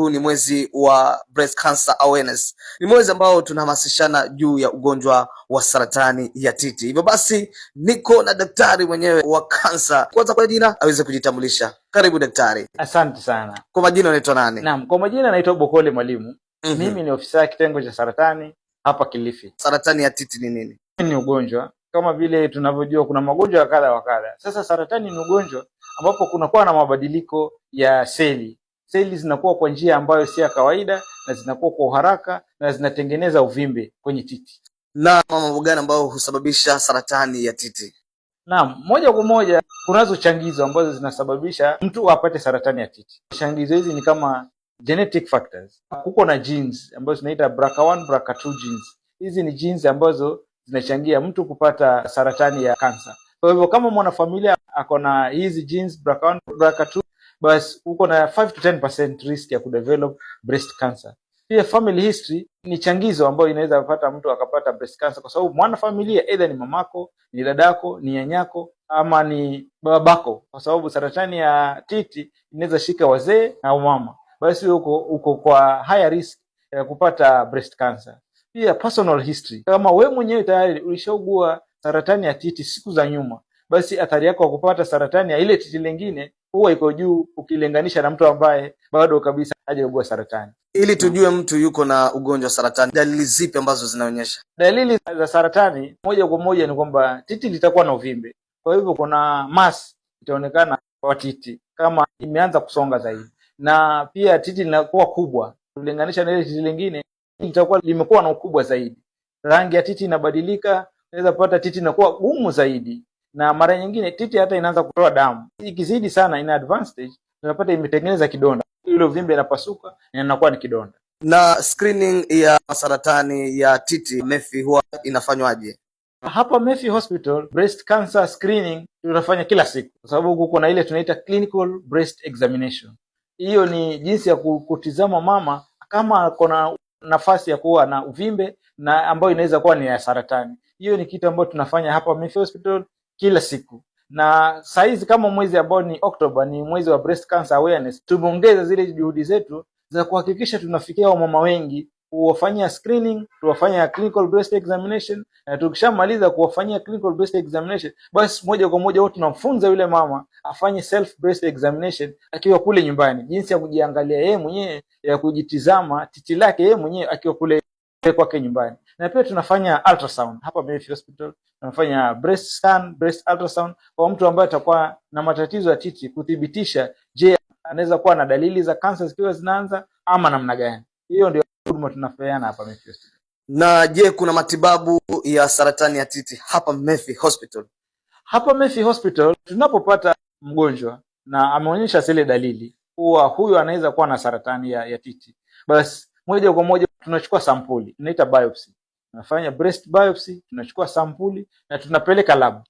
Huu ni mwezi wa breast cancer awareness. Ni mwezi ambao tunahamasishana juu ya ugonjwa wa saratani ya titi. Hivyo basi niko na daktari mwenyewe wa kansa. Kwanza kwa jina aweze kujitambulisha. Karibu daktari. Asante sana. Kwa majina unaitwa nani? Naam, kwa majina naitwa Bokole Mwalimu. Mimi ni ofisa kitengo cha saratani hapa Kilifi. Saratani ya titi ni nini? Ni ugonjwa kama vile tunavyojua kuna magonjwa kadha wa kadha. Sasa saratani ni ugonjwa ambapo kunakuwa na mabadiliko ya seli. Seli zinakuwa kwa njia ambayo si ya kawaida na zinakuwa kwa haraka na zinatengeneza uvimbe kwenye titi. Na mambo gani ambayo husababisha saratani ya titi? Naam, moja kwa moja kunazo changizo ambazo zinasababisha mtu apate saratani ya titi. Changizo hizi ni kama genetic factors. Kuko na genes ambazo tunaita BRCA1, BRCA2 genes. Hizi ni genes ambazo zinachangia mtu kupata saratani ya kansa. Kwa hivyo kama mwanafamilia ako na hizi genes BRCA1, BRCA2, basi uko na 5 to 10% risk ya kudevelop breast cancer. Pia family history ni changizo ambayo inaweza kupata mtu akapata breast cancer, kwa sababu mwanafamilia either ni mamako, ni dadako, ni nyanyako ama ni babako, kwa sababu saratani ya titi inaweza shika wazee au mama. Basi uko kwa higher risk ya kupata breast cancer. Pia personal history, kama we mwenyewe tayari ulishaugua saratani ya titi siku za nyuma, basi athari yako ya kupata saratani ya ile titi lingine huwa iko juu ukilinganisha na mtu ambaye bado kabisa hajaugua saratani. Ili tujue mtu yuko na ugonjwa wa saratani, dalili zipi ambazo zinaonyesha? Dalili za saratani moja kwa moja ni kwamba titi litakuwa na uvimbe. Kwa hivyo kuna mass itaonekana kwa titi kama imeanza kusonga zaidi, na pia titi linakuwa kubwa kulinganisha na ile titi lingine, litakuwa limekuwa na ukubwa zaidi. Rangi ya titi inabadilika, unaweza kupata titi inakuwa gumu zaidi, na mara nyingine titi hata inaanza kutoa damu. Ikizidi sana in advanced stage, unapata imetengeneza kidonda. Ile uvimbe inapasuka na inakuwa ni kidonda. Na screening ya saratani ya titi MEFI huwa inafanywaje? Hapa MEFI Hospital breast cancer screening tunafanya kila siku, kwa sababu kuko na ile tunaita clinical breast examination. Hiyo ni jinsi ya kutizama mama kama kuna nafasi ya kuwa na uvimbe na ambayo inaweza kuwa ni ya saratani. Hiyo ni kitu ambacho tunafanya hapa MEFI Hospital kila siku. Na saizi kama mwezi ambao ni October, ni mwezi wa breast cancer awareness, tumeongeza zile juhudi zetu za kuhakikisha tunafikia wamama wengi, kuwafanyia screening, tuwafanyia clinical breast examination, na tukishamaliza kuwafanyia clinical breast examination, basi moja kwa moja wote tunamfunza yule mama afanye self breast examination akiwa kule nyumbani, jinsi ya kujiangalia yeye mwenyewe, ya kujitizama titi lake yeye mwenyewe akiwa kule kwake nyumbani. Na pia tunafanya ultrasound hapa MEFI Hospital, tunafanya breast scan, breast ultrasound kwa mtu ambaye atakuwa na matatizo ya titi, kudhibitisha je, anaweza kuwa na dalili za kansa zikiwa zinaanza ama namna gani. Hiyo ndio huduma tunapeana hapa MEFI Hospital. Na je, kuna matibabu ya saratani ya titi hapa MEFI Hospital? Hapa MEFI Hospital tunapopata mgonjwa na ameonyesha zile dalili huwa huyo anaweza kuwa na saratani ya titi, basi moja kwa moja tunachukua sampuli, tunaita biopsy. Tunafanya breast biopsy, tunachukua sampuli na tunapeleka lab.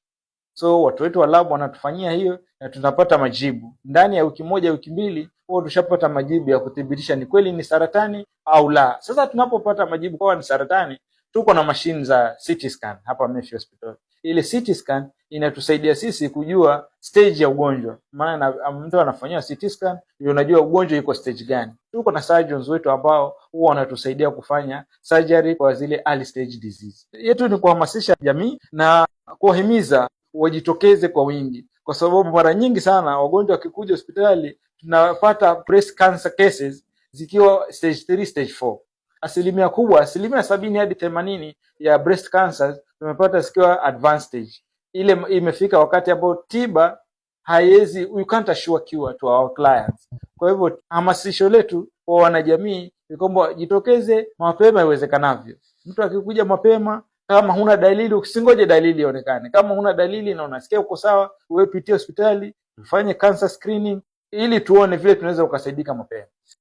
So watu wetu wa lab wanatufanyia hiyo na tunapata majibu. Ndani ya wiki moja, wiki mbili, huwa tushapata majibu ya kudhibitisha ni kweli ni saratani au la. Sasa tunapopata majibu kwa ni saratani, tuko na mashine za CT scan hapa MEFI Hospital. Ile CT scan inatusaidia sisi kujua stage ya ugonjwa. Maana mtu anafanyia CT scan ndio unajua ugonjwa uko stage gani. Tuko na surgeons wetu ambao huwa wanatusaidia kufanya surgery kwa zile early stage disease. Yetu ni kuhamasisha jamii na kuwahimiza wajitokeze kwa wingi, kwa sababu mara nyingi sana wagonjwa wakikuja hospitali tunapata breast cancer cases zikiwa stage 3, stage 4. Asilimia kubwa, 70 hadi 80 ya breast cancers tumepata zikiwa advanced stage. Ile imefika wakati ambao tiba haiwezi, we can't assure cure to our clients. Kwa hivyo hamasisho letu kwa wanajamii ni kwamba jitokeze mapema iwezekanavyo. Mtu akikuja mapema, kama huna dalili, usingoje dalili ionekane. Kama huna dalili na unasikia uko sawa, wewe pitia hospitali, tufanye cancer screening ili tuone vile tunaweza kusaidika mapema.